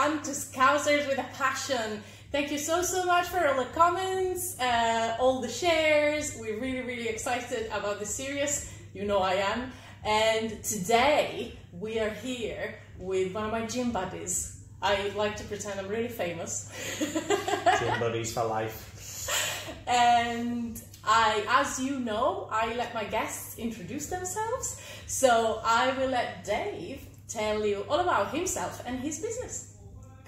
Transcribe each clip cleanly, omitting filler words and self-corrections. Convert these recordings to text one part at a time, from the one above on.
and to Scousers with a Passion. Thank you so much for all the comments, all the shares. We're really excited about this series. You know I am. And today we are here with one of my gym buddies. I like to pretend I'm really famous. Gym buddies for life. And as you know, I let my guests introduce themselves. So I will let Dave tell you all about himself and his business.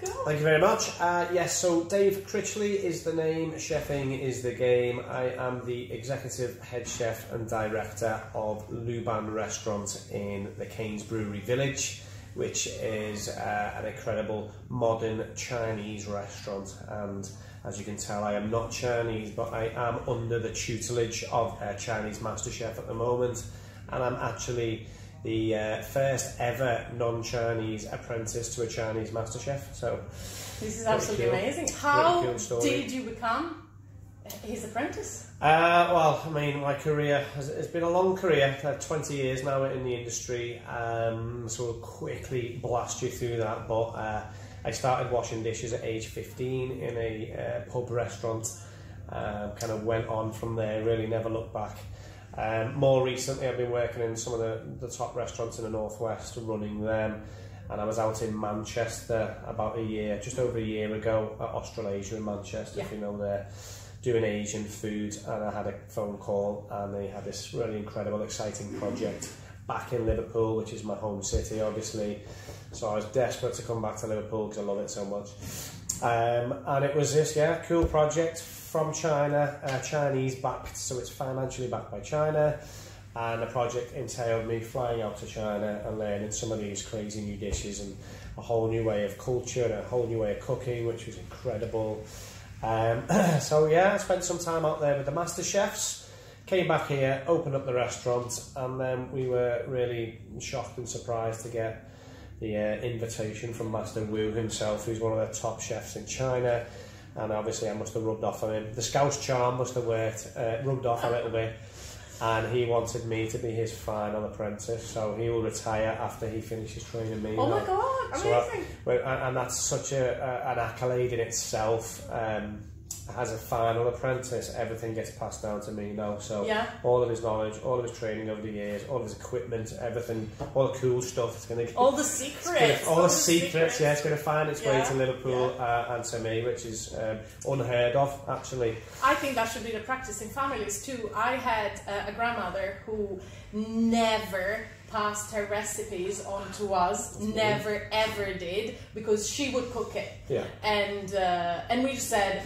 Go. Thank you very much. Yes, so Dave Critchley is the name, chefing is the game. I am the executive head chef and director of Luban Restaurant in the Keynes Brewery Village, which is an incredible modern Chinese restaurant. And as you can tell, I am not Chinese, but I am under the tutelage of a Chinese master chef at the moment, and I'm actually the first ever non-Chinese apprentice to a Chinese master chef. So this is absolutely amazing. How did you become his apprentice? Well, I mean, my career has been a long career. I've had 20 years now in the industry, so we'll quickly blast you through that. But I started washing dishes at age 15 in a pub restaurant. Kind of went on from there, really never looked back. More recently, I've been working in some of the top restaurants in the Northwest, running them. And I was out in Manchester about just over a year ago, at Australasia in Manchester, if you know there, doing Asian food. And I had a phone call, and they had this really incredible, exciting project back in Liverpool, which is my home city, obviously. So I was desperate to come back to Liverpool because I love it so much. And it was this, cool project from China, Chinese backed, so it's financially backed by China. And the project entailed me flying out to China and learning some of these crazy new dishes and a whole new way of culture and a whole new way of cooking, which was incredible. So yeah, I spent some time out there with the master chefs, came back here, opened up the restaurant, and then we were really shocked and surprised to get the invitation from Master Wu himself, who's one of the top chefs in China. And obviously I must have rubbed off on him. The Scouse charm must have rubbed off a little bit. And he wanted me to be his final apprentice, so he will retire after he finishes training me. Oh my God, amazing! And that's such an accolade in itself. As a final apprentice, everything gets passed down to me now. So all of his knowledge, all of his training over the years, all of his equipment, everything, all the cool stuff. It's going to all the secrets. All the secrets. Yeah, it's going to find its way to Liverpool and to me, which is unheard of, actually. I think that should be the practice in families too. I had a grandmother who never passed her recipes on to us, never ever did, because she would cook it. Yeah. And we just said,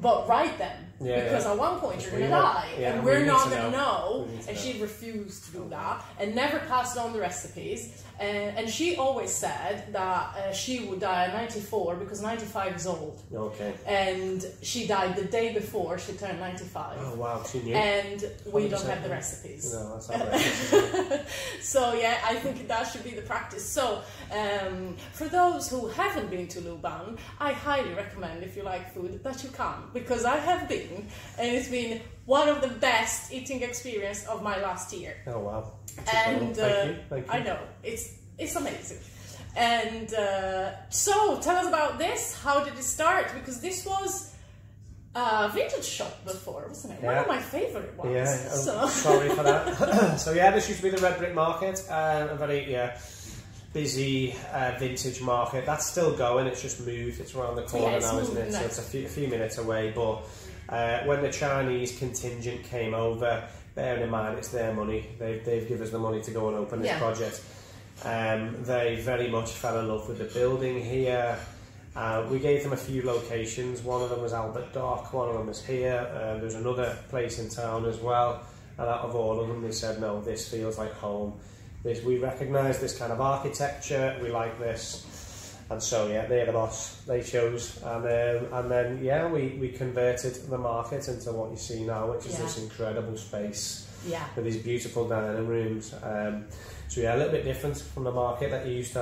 but write them, because at one point you're going to die, and we're not going to know. And she refused to do that, and never passed on the recipes. And she always said that she would die at 94 because 95 is old. Okay. And she died the day before she turned 95. Oh wow, she knew. And we don't have the recipes. No, that's outrageous. So yeah, I think that should be the practice. So for those who haven't been to Luban, I highly recommend, if you like food, that you come, because I have been, and it's been one of the best eating experience of my last year. Oh wow. And Thank you. I know, it's amazing. And so tell us about this. How did it start? Because this was a vintage shop before, wasn't it? One of my favourite ones. Yeah, sorry for that. So yeah, this used to be the Red Brick Market, a very busy vintage market. That's still going, it's just moved, it's around the corner now, isn't it? So it's a few minutes away. But when the Chinese contingent came over, bearing in mind it's their money, they've given us the money to go and open this project. They very much fell in love with the building here. We gave them a few locations. One of them was Albert Dock, one of them was here. There's another place in town as well. And out of all of them, they said, no, this feels like home. We recognise this kind of architecture, we like this. And so yeah, they're the boss, they chose, and then we converted the market into what you see now, which is this incredible space with these beautiful dining rooms. So yeah, a little bit different from the market that you used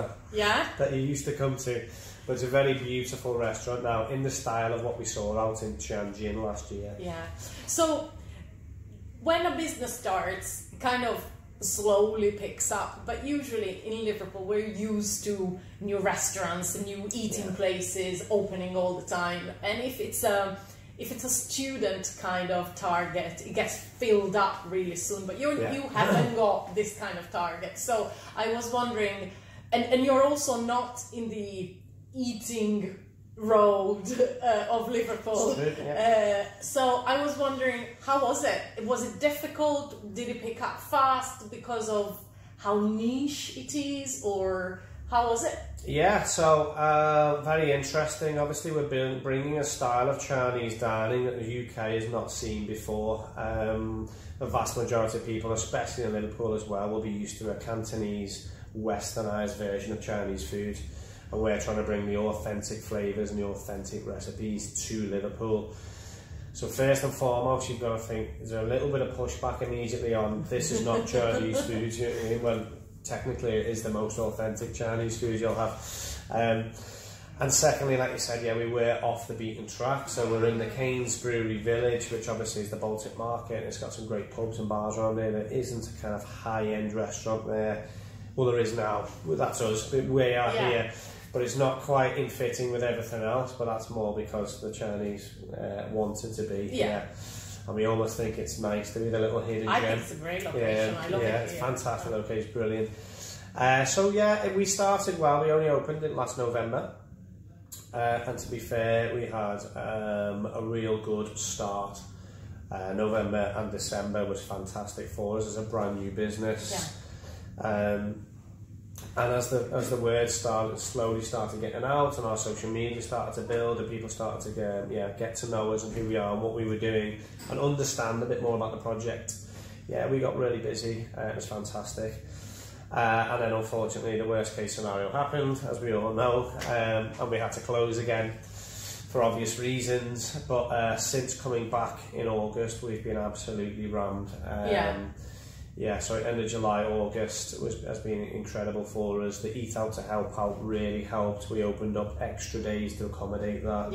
to come to, but it's a very beautiful restaurant now in the style of what we saw out in Tianjin last year. Yeah. So when a business starts, kind of slowly picks up. But usually in Liverpool, we're used to new restaurants and new eating places opening all the time. And if it's a student kind of target, it gets filled up really soon. But you haven't got this kind of target. So I was wondering, and you're also not in the eating road of Liverpool. So I was wondering, how was it? Was it difficult? Did it pick up fast because of how niche it is, or how was it? Yeah, so very interesting. Obviously, we're bringing a style of Chinese dining that the UK has not seen before. The vast majority of people, especially in Liverpool as well, will be used to a Cantonese, westernised version of Chinese food. And we're trying to bring the authentic flavours and the authentic recipes to Liverpool. So first and foremost, you've got to think, is there a little bit of pushback immediately on, this is not Chinese food, you know what I mean? Well, technically it is the most authentic Chinese food you'll have. And secondly, like you said, yeah, we were off the beaten track. So we're in the Keynes Brewery Village, which obviously is the Baltic Market, and it's got some great pubs and bars around there. There isn't a kind of high-end restaurant there. Well, there is now. That's us. We are here. But it's not quite in fitting with everything else, but that's more because the Chinese wanted to be here. And we almost think it's nice to be the little hidden gem. I think it's a great location. I love it. It's fantastic location, it's brilliant. So yeah, we started well. We only opened it last November. And to be fair, we had a real good start. November and December was fantastic for us as a brand new business. And as the word slowly started getting out, and our social media started to build, and people started to get to know us and who we are and what we were doing, and understand a bit more about the project. Yeah, we got really busy. It was fantastic. And then unfortunately, the worst case scenario happened, as we all know, and we had to close again for obvious reasons. But since coming back in August, we've been absolutely rammed. So end of July, August has been incredible for us. The Eat Out to Help Out really helped. We opened up extra days to accommodate that,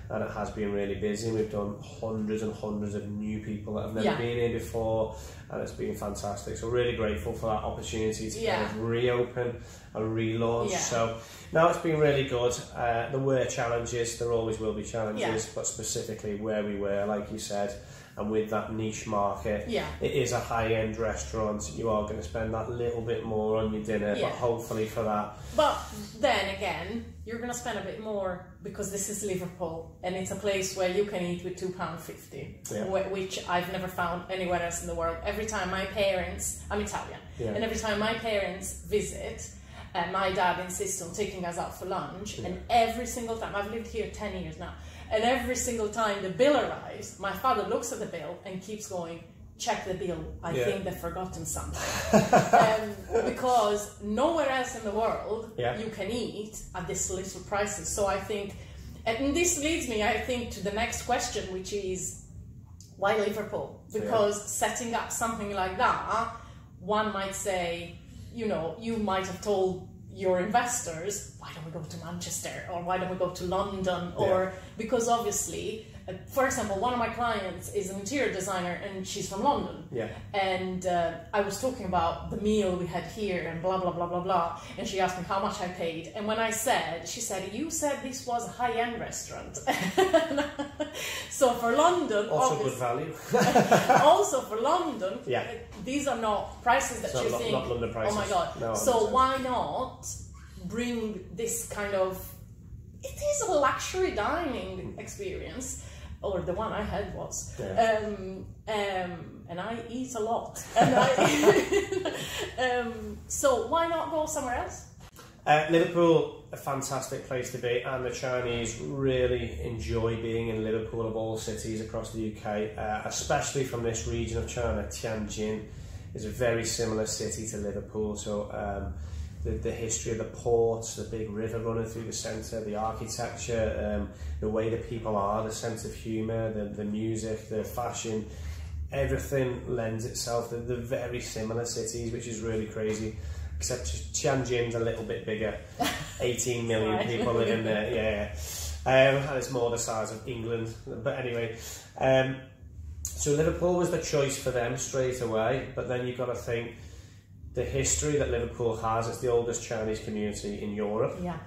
and it has been really busy. We've done hundreds and hundreds of new people that have never been here before, and it's been fantastic. So really grateful for that opportunity to kind of reopen and relaunch. So now it's been really good. There were challenges, there always will be challenges, but specifically where we were, like you said, and with that niche market, it is a high-end restaurant. You are going to spend that little bit more on your dinner, but hopefully for that. But then again, you're going to spend a bit more because this is Liverpool, and it's a place where you can eat with £2.50, which I've never found anywhere else in the world. Every time my parents, I'm Italian, and every time my parents visit, my dad insists on taking us out for lunch, and every single time, I've lived here 10 years now, and every single time the bill arrives, my father looks at the bill and keeps going, check the bill, I think they've forgotten something. Because nowhere else in the world you can eat at this little prices. So I think, and this leads me, I think, to the next question, which is, why Liverpool? Because setting up something like that, one might say, you know, you might have told your investors, why don't we go to Manchester, or why don't we go to London, or because obviously, for example, one of my clients is an interior designer and she's from London, and I was talking about the meal we had here and blah blah blah blah blah, and she asked me how much I paid, and when I said, she said, you said this was a high-end restaurant. So for London, also good value. Also for London, these are not prices that you think, not London prices. Oh my god. No, so why not bring this kind of, it is a luxury dining experience, or the one I had was, and I eat a lot, and so why not go somewhere else? Liverpool, a fantastic place to be, and the Chinese really enjoy being in Liverpool of all cities across the UK, especially from this region of China. Tianjin is a very similar city to Liverpool, so the history of the ports, the big river running through the centre, the architecture, the way the people are, the sense of humour, the music, the fashion, everything lends itself. They're very similar cities, which is really crazy. Except Tianjin's a little bit bigger, 18 million people live in there, and it's more the size of England. But anyway, so Liverpool was the choice for them straight away. But then you've got to think, the history that Liverpool has. It's the oldest Chinese community in Europe. Yeah.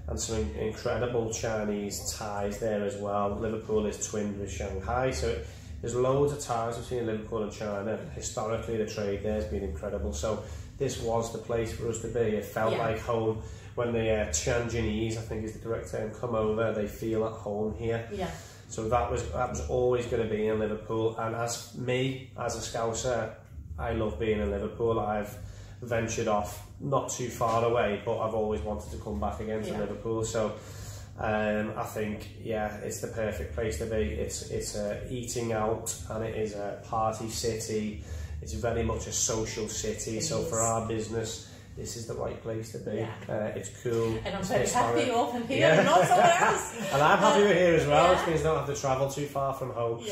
And some incredible Chinese ties there as well. Liverpool is twinned with Shanghai, so there's loads of ties between Liverpool and China. Historically, the trade there has been incredible. So this was the place for us to be. It felt like home. When the Tianjinese, I think is the correct term, come over, they feel at home here. Yeah. So that was always going to be in Liverpool. And as a Scouser, I love being in Liverpool. I've ventured off not too far away, but I've always wanted to come back again to Liverpool. So I think it's the perfect place to be. It's eating out, and it is a party city. It's very much a social city. So for our business, this is the right place to be. It's cool. And I'm very happy you're often here and not somewhere else. And I'm happy we're here as well, which means I don't have to travel too far from home.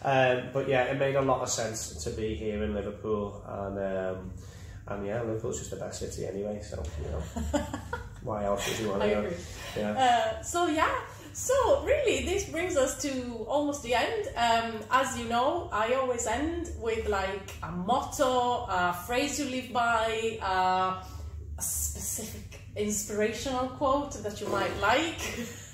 But it made a lot of sense to be here in Liverpool, and Liverpool's just the best city anyway, so, why else would you want to go? Agree. So really, this brings us to almost the end. As you know, I always end with like a motto, a phrase you live by, a specific inspirational quote that you might like.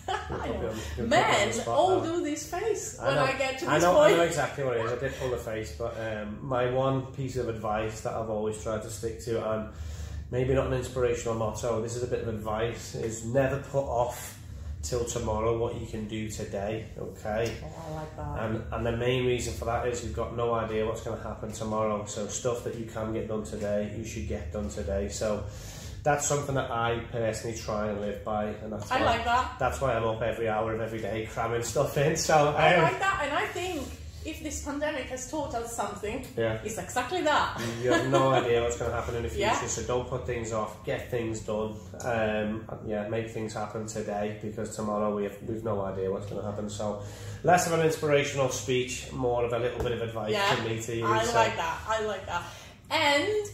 I know. Men all do this face when I get to this point. I know exactly what it is. I did pull the face, but my one piece of advice that I've always tried to stick to, and maybe not an inspirational motto, this is a bit of advice, is never put off till tomorrow what you can do today, okay? Oh, I like that. And the main reason for that is you've got no idea what's going to happen tomorrow, so stuff that you can get done today, you should get done today. So that's something that I personally try and live by, and that's I like that. That's why I'm up every hour of every day cramming stuff in. So I like that, and I think if this pandemic has taught us something, it's exactly that. You have no idea what's going to happen in the future, so don't put things off, get things done, make things happen today, because tomorrow we've no idea what's going to happen. So less of an inspirational speech, more of a little bit of advice from me to you. I like that. And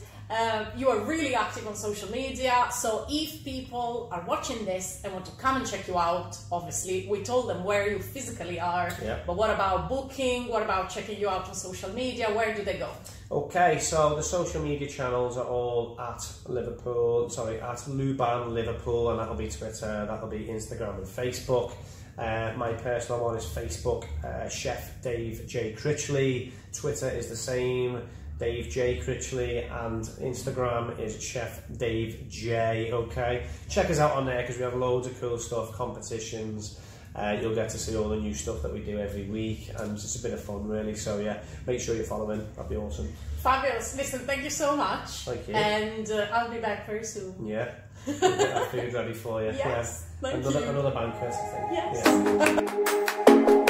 you are really active on social media, so if people are watching this and want to come and check you out, obviously we told them where you physically are, but what about booking, what about checking you out on social media, where do they go? Okay, so the social media channels are all at Luban Liverpool, and that'll be Twitter, that'll be Instagram and Facebook. My personal one is Facebook, Chef Dave J. Critchley. Twitter is the same, Dave J. Critchley, and Instagram is Chef Dave J. Okay, check us out on there because we have loads of cool stuff, competitions. You'll get to see all the new stuff that we do every week, and it's just a bit of fun, really. So make sure you're following. That'd be awesome. Fabulous. Listen, thank you so much. Thank you. And I'll be back very soon. Yeah. We'll get that food ready for you. Yes. Thank you. Another banquet, I think. Yes.